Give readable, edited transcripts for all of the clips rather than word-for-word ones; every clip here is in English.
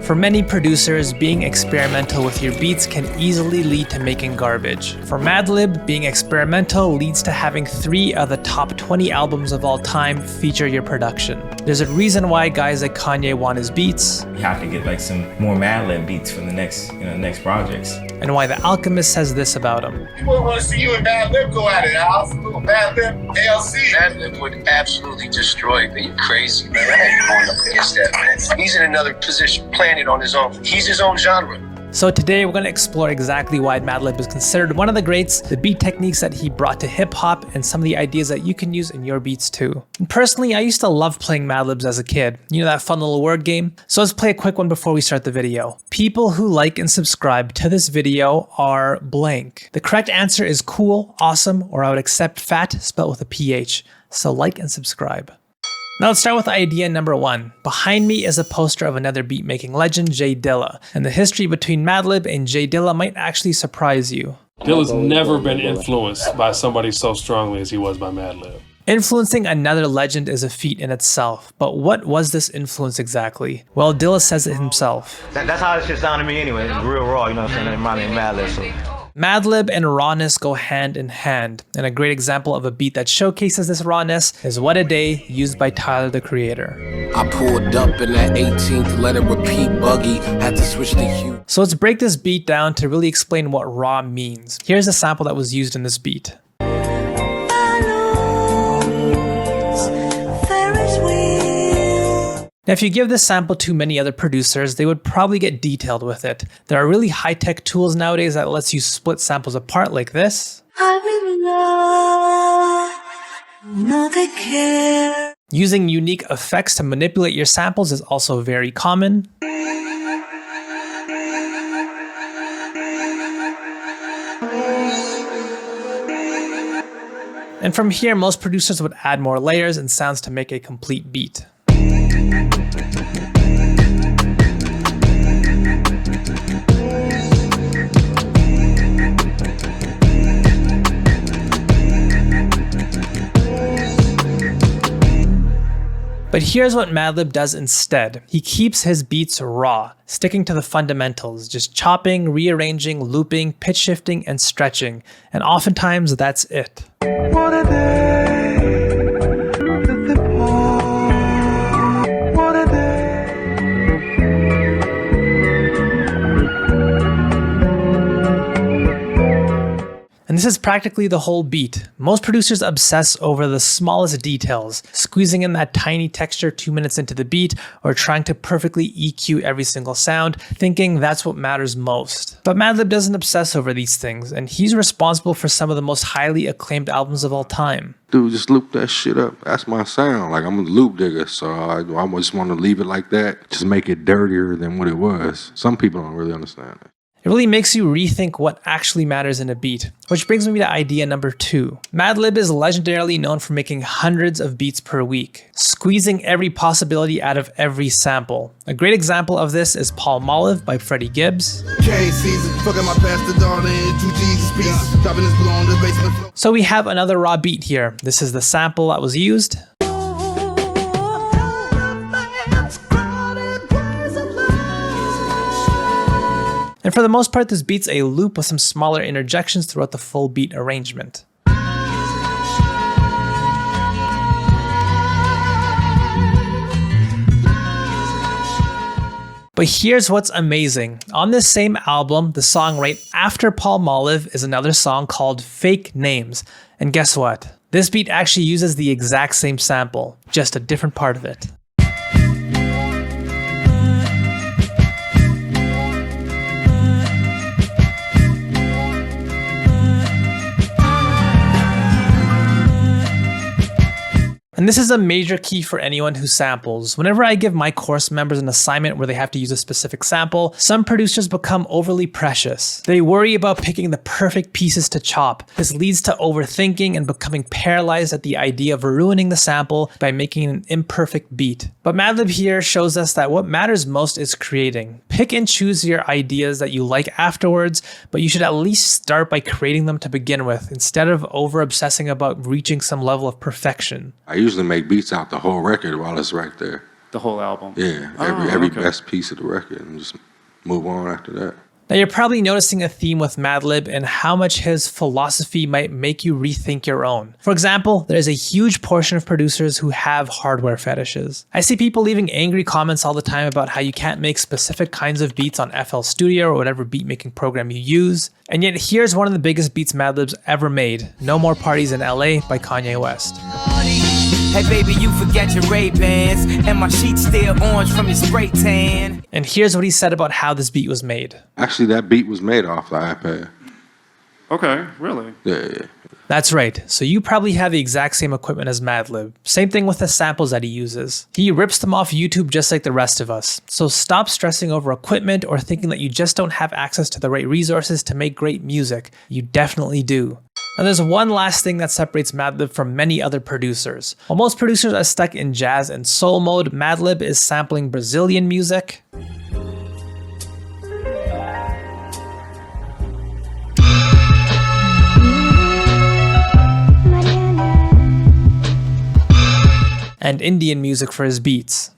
For many producers, being experimental with your beats can easily lead to making garbage. For Madlib, being experimental leads to having 3 of the top 20 albums of all time feature your production. There's a reason why guys like Kanye want his beats. You have to get like some more Madlib beats for the next, next projects. And why The Alchemist says this about him. People want to see you and Madlib go at it, Al. Madlib, ALC. Madlib would absolutely destroy you. Are you crazy, man? I ain't going up against that, man. He's in another position, planet on his own. He's his own genre. So today we're going to explore exactly why Madlib is considered one of the greats, the beat techniques that he brought to hip hop, and some of the ideas that you can use in your beats too. And personally, I used to love playing Madlibs as a kid. You know, that fun little word game? So let's play a quick one before we start the video. People who like and subscribe to this video are blank. The correct answer is cool, awesome, or I would accept fat spelled with a PH. So like and subscribe. Now let's start with idea number 1. Behind me is a poster of another beat-making legend, J Dilla, and the history between Madlib and J Dilla might actually surprise you. Dilla's never been influenced by somebody so strongly as he was by Madlib. Influencing another legend is a feat in itself, but what was this influence exactly? Well, Dilla says it himself. That's how it shit sounded to me anyway. It was real raw, you know what I'm saying? It reminded me of Madlib, so. Madlib and rawness go hand in hand, and a great example of a beat that showcases this rawness is What a Day, used by Tyler, the Creator. I pulled up in that 18th, let it repeat buggy, had to switch the hue. So let's break this beat down to really explain what raw means. Here's a sample that was used in this beat. Now, if you give this sample to many other producers, they would probably get detailed with it. There are really high-tech tools nowadays that lets you split samples apart like this. Using unique effects to manipulate your samples is also very common. And from here, most producers would add more layers and sounds to make a complete beat. But here's what Madlib does instead. He keeps his beats raw, sticking to the fundamentals, just chopping, rearranging, looping, pitch shifting, and stretching. And oftentimes that's it. And this is practically the whole beat. Most producers obsess over the smallest details, squeezing in that tiny texture 2 minutes into the beat, or trying to perfectly EQ every single sound, thinking that's what matters most. But Madlib doesn't obsess over these things, and he's responsible for some of the most highly acclaimed albums of all time. Dude, just loop that shit up. That's my sound. Like, I'm a loop digger, so I just want to leave it like that. Just make it dirtier than what it was. Some people don't really understand it. It really makes you rethink what actually matters in a beat, which brings me to idea number 2. Madlib is legendarily known for making hundreds of beats per week, squeezing every possibility out of every sample. A great example of this is Madlib by Freddie Gibbs. So we have another raw beat here. This is the sample that was used. And for the most part, this beat's a loop with some smaller interjections throughout the full beat arrangement. But here's what's amazing. On this same album, the song right after Madlib is another song called Fake Names. And guess what? This beat actually uses the exact same sample, just a different part of it. And this is a major key for anyone who samples. Whenever I give my course members an assignment where they have to use a specific sample, some producers become overly precious. They worry about picking the perfect pieces to chop. This leads to overthinking and becoming paralyzed at the idea of ruining the sample by making an imperfect beat. But Madlib here shows us that what matters most is creating. Pick and choose your ideas that you like afterwards, but you should at least start by creating them to begin with, instead of over-obsessing about reaching some level of perfection. I usually make beats out the whole record while it's right there. the whole album. Yeah, every okay. best piece of the record, and just move on after that. Now you're probably noticing a theme with Madlib and how much his philosophy might make you rethink your own. For example, there's a huge portion of producers who have hardware fetishes. I see people leaving angry comments all the time about how you can't make specific kinds of beats on FL Studio or whatever beat making program you use. And yet here's one of the biggest beats Madlib's ever made, No More Parties in LA by Kanye West. Hey baby, you forget your Ray-Bans, and my sheets still orange from your spray tan. And here's what he said about how this beat was made. Actually, that beat was made off the iPad. Okay, really? Yeah. That's right, so you probably have the exact same equipment as Madlib. Same thing with the samples that he uses. He rips them off YouTube just like the rest of us. So stop stressing over equipment or thinking that you just don't have access to the right resources to make great music. You definitely do. Now there's one last thing that separates Madlib from many other producers. While most producers are stuck in jazz and soul mode, Madlib is sampling Brazilian music, and Indian music for his beats.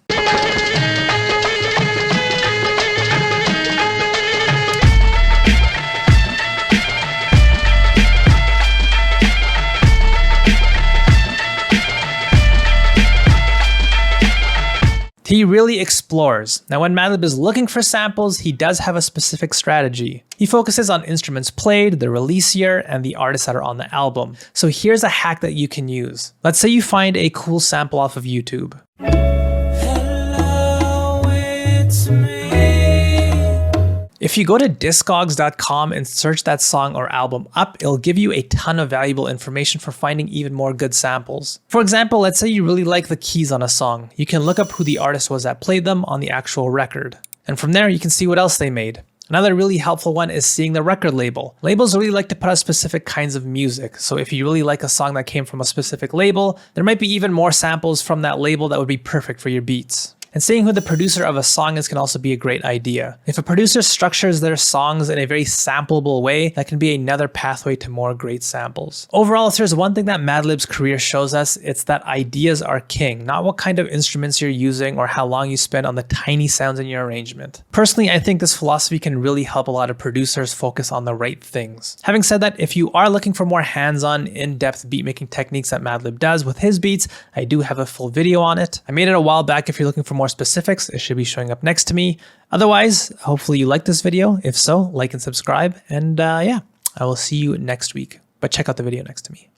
He really explores. Now when Madlib is looking for samples, he does have a specific strategy. He focuses on instruments played, the release year, and the artists that are on the album. So here's a hack that you can use. Let's say you find a cool sample off of YouTube. Hello, it's me. If you go to discogs.com and search that song or album up, it'll give you a ton of valuable information for finding even more good samples. For example, let's say you really like the keys on a song. You can look up who the artist was that played them on the actual record. And from there, you can see what else they made. Another really helpful one is seeing the record label. Labels really like to put out specific kinds of music, so if you really like a song that came from a specific label, there might be even more samples from that label that would be perfect for your beats. And seeing who the producer of a song is can also be a great idea. If a producer structures their songs in a very sampleable way, that can be another pathway to more great samples. Overall, if there's one thing that Madlib's career shows us, it's that ideas are king, not what kind of instruments you're using or how long you spend on the tiny sounds in your arrangement. Personally, I think this philosophy can really help a lot of producers focus on the right things. Having said that, if you are looking for more hands-on, in-depth beatmaking techniques that Madlib does with his beats, I do have a full video on it. I made it a while back. If you're looking for more specifics, it should be showing up next to me. Otherwise, hopefully you liked this video. If so, like and subscribe. And yeah, I will see you next week. But check out the video next to me.